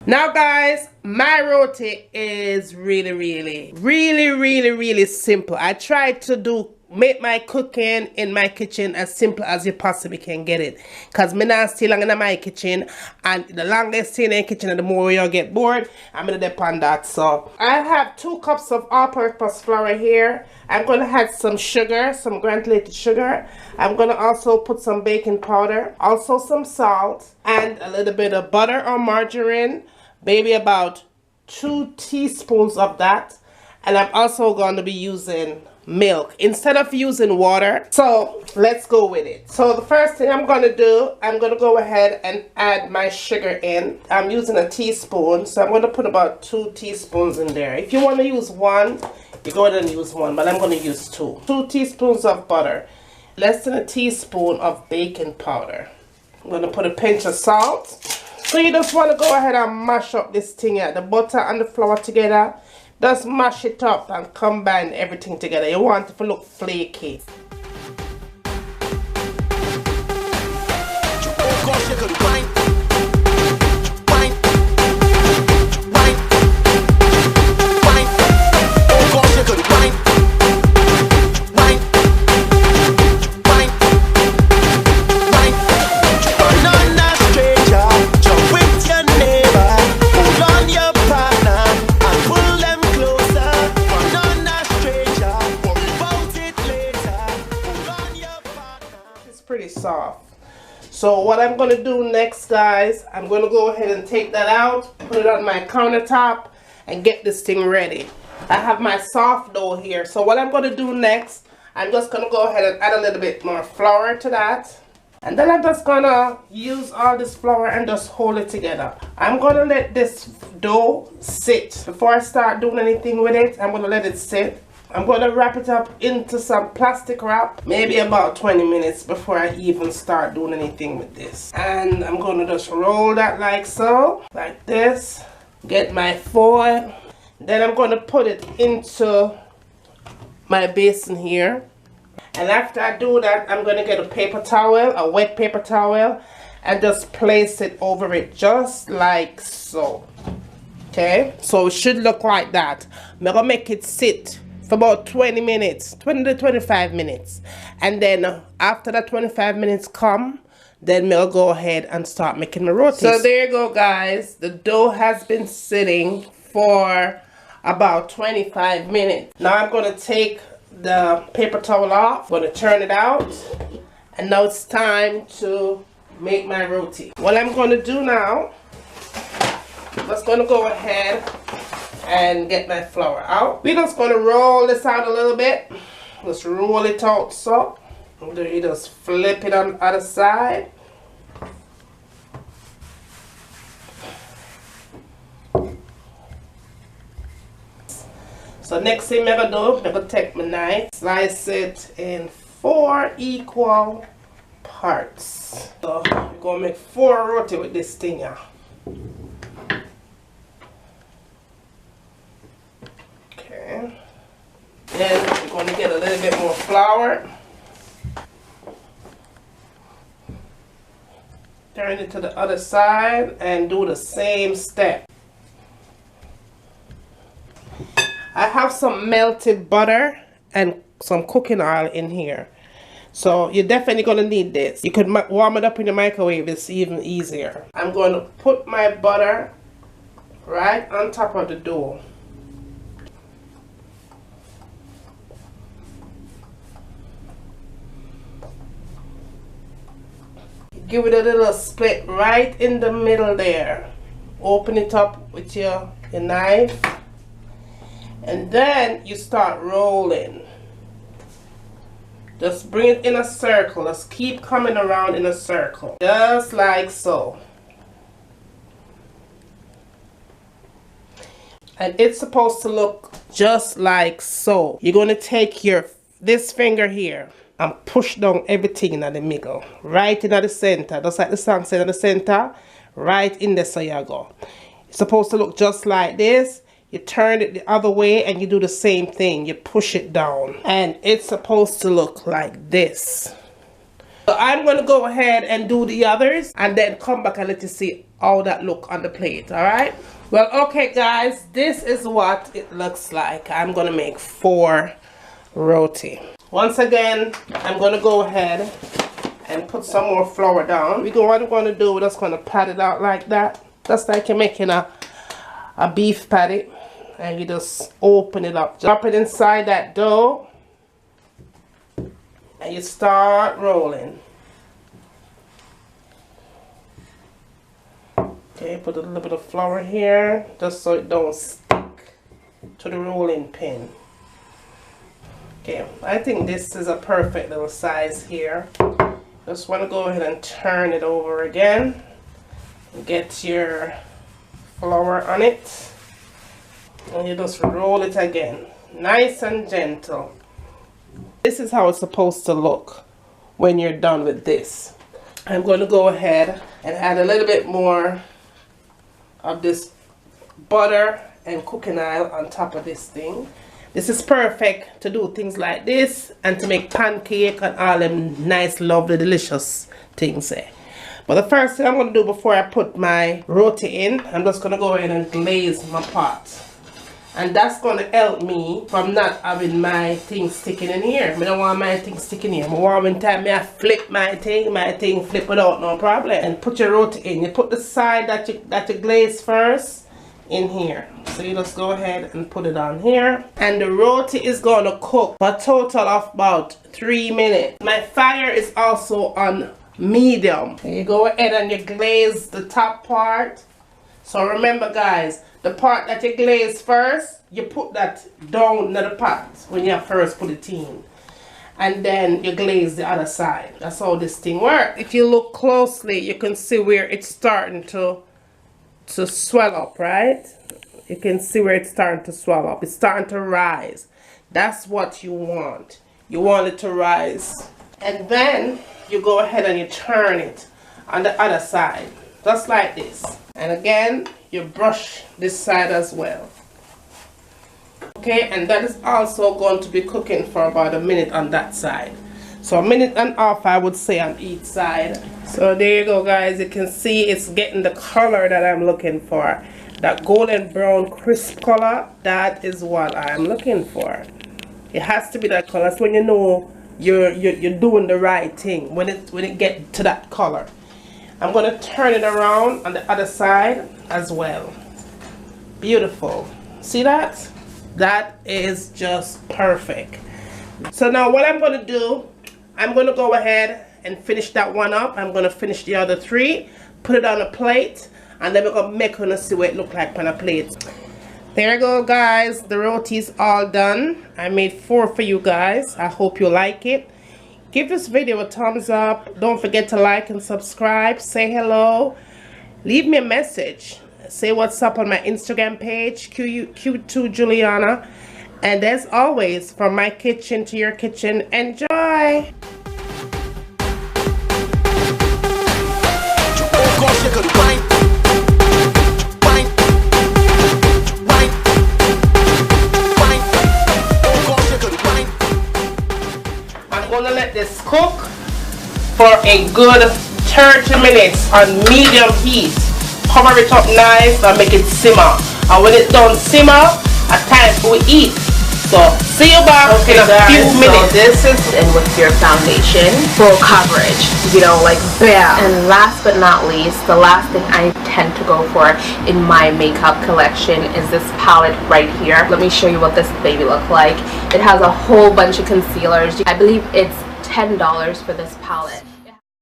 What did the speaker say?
Now guys, my roti is really simple. I try to make my cooking in my kitchen as simple as you possibly can get it, because me not stay long in my kitchen, and the longer you stay in the kitchen the more you get bored. I'm gonna depend on that. So I have 2 cups of all-purpose flour here. I'm gonna add some sugar, some granulated sugar. I'm gonna also put some baking powder, also some salt, and a little bit of butter or margarine, maybe about 2 teaspoons of that. And I'm also going to be using milk instead of using water. So let's go with it. So the first thing I'm going to do, I'm going to go ahead and add my sugar in. I'm using a teaspoon, so I'm going to put about 2 teaspoons in there. If you want to use 1, you go ahead and use 1, but I'm going to use 2. 2 teaspoons of butter, less than a teaspoon of baking powder. I'm going to put a pinch of salt. So you just want to go ahead and mash up this thing here, the butter and the flour together. Just mash it up and combine everything together. You want it to look flaky. Pretty soft. So what I'm going to do next, guys, I'm going to go ahead and take that out, put it on my countertop, and get this thing ready. I have my soft dough here. So what I'm going to do next, I'm just going to go ahead and add a little bit more flour to that. And then I'm just going to use all this flour and just hold it together. I'm going to let this dough sit. Before I start doing anything with it, I'm going to let it sit. I'm going to wrap it up into some plastic wrap, maybe about 20 minutes before I even start doing anything with this. And I'm going to just roll that like so, like this. Get my foil. Then I'm going to put it into my basin here. And after I do that, I'm going to get a paper towel, a wet paper towel, and just place it over it just like so. Okay, so it should look like that. I'm going to make it sit for about 20 minutes, 20 to 25 minutes. And then after that 25 minutes come, then we'll go ahead and start making my roti. So there you go, guys. The dough has been sitting for about 25 minutes. Now I'm going to take the paper towel off. I'm going to turn it out. And now it's time to make my roti. What I'm going to do now, I'm just going to go ahead and get my flour out. We're just going to roll this out a little bit. Just roll it out so. And then you just flip it on the other side. So next thing I'm going to do, I'm going to take my knife, slice it in 4 equal parts. So we're going to make 4 roti with this thing here. Then we're going to get a little bit more flour. Turn it to the other side and do the same step. I have some melted butter and some cooking oil in here. So you're definitely going to need this. You could warm it up in the microwave. It's even easier. I'm going to put my butter right on top of the dough. Give it a little split right in the middle there. Open it up with your knife. And then you start rolling. Just bring it in a circle. Just keep coming around in a circle. Just like so. And it's supposed to look just like so. You're going to take this finger here and push down everything in the middle, right in the center, just like the song said, in the center, right in there. So you go. It's supposed to look just like this. You turn it the other way and you do the same thing. You push it down and it's supposed to look like this. So I'm going to go ahead and do the others and then come back and let you see how that look on the plate. All right, well, okay guys, this is what it looks like. I'm gonna make 4 roti. Once again, I'm gonna go ahead and put some more flour down. What we're gonna do, we're just gonna pat it out like that, just like you're making a beef patty, and you just open it up, drop it inside that dough, and you start rolling. Okay, put a little bit of flour here just so it don't stick to the rolling pin. Okay, I think this is a perfect little size here. Just want to go ahead and turn it over again. Get your flour on it, and you just roll it again, nice and gentle. This is how it's supposed to look when you're done with this. I'm going to go ahead and add a little bit more of this butter and cooking oil on top of this thing. This is perfect to do things like this and to make pancake and all them nice, lovely, delicious things there. But the first thing I'm going to do before I put my roti in, I'm just going to go ahead and glaze my pot. And that's going to help me from not having my thing sticking in here. I don't want my thing sticking here. I want when time I flip my thing flip it out, no problem. And put your roti in. You put the side that you glaze first in here. So you just go ahead and put it on here. And the roti is going to cook for a total of about 3 minutes. My fire is also on medium. And you go ahead and you glaze the top part. So remember guys, the part that you glaze first, you put that down in the pot when you first put it in. And then you glaze the other side. That's how this thing works. If you look closely, you can see where it's starting to swell up, right? You can see where it's starting to swell up. It's starting to rise. That's what you want. You want it to rise. And then you go ahead and you turn it on the other side, just like this. And again, you brush this side as well. Okay, and that is also going to be cooking for about a minute on that side. So 1.5 minutes I would say on each side. So there you go guys, you can see it's getting the color that I'm looking for. That golden brown crisp color, that is what I'm looking for. It has to be that color. That's when you know you're doing the right thing, when it gets to that color. I'm going to turn it around on the other side as well. Beautiful. See that? That is just perfect. So now what I'm going to do, I'm going to go ahead and finish that one up. I'm going to finish the other 3, put it on a plate, and then we're going to make it see what it look like on a plate. There you go guys, the roti is all done. I made 4 for you guys. I hope you like it. Give this video a thumbs up. Don't forget to like and subscribe. Say hello. Leave me a message. Say what's up on my Instagram page, Q2 Juliana. And as always, from my kitchen to your kitchen, enjoy. I'm gonna let this cook for a good 30 minutes on medium heat. Cover it up nice and make it simmer. And when it's done simmer, a time for we eat. So see you back in a few minutes. So this is in with your foundation, full coverage, you know, like bam. And last but not least, the last thing I tend to go for in my makeup collection is this palette right here. Let me show you what this baby looks like. It has a whole bunch of concealers. I believe it's $10 for this palette.